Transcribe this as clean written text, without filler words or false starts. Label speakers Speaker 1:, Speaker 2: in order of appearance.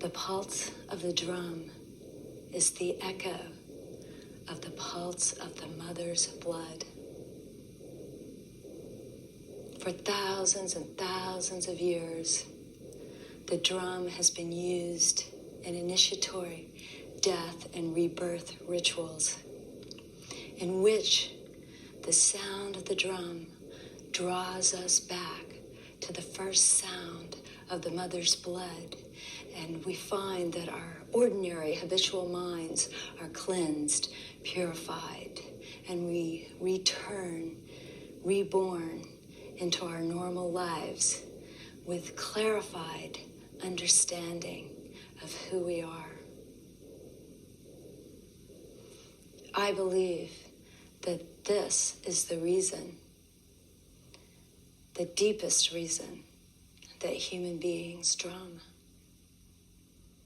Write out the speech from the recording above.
Speaker 1: The pulse of the drum is the echo of the pulse of the mother's blood. For thousands and thousands of years, the drum has been used in initiatory death and rebirth rituals, in which the sound of the drum draws us back to the first sound of the mother's blood, and we find that our ordinary habitual minds are cleansed, purified, and we return, reborn into our normal lives with clarified understanding of who we are. I believe that this is the reason, the deepest reason, that human beings drum.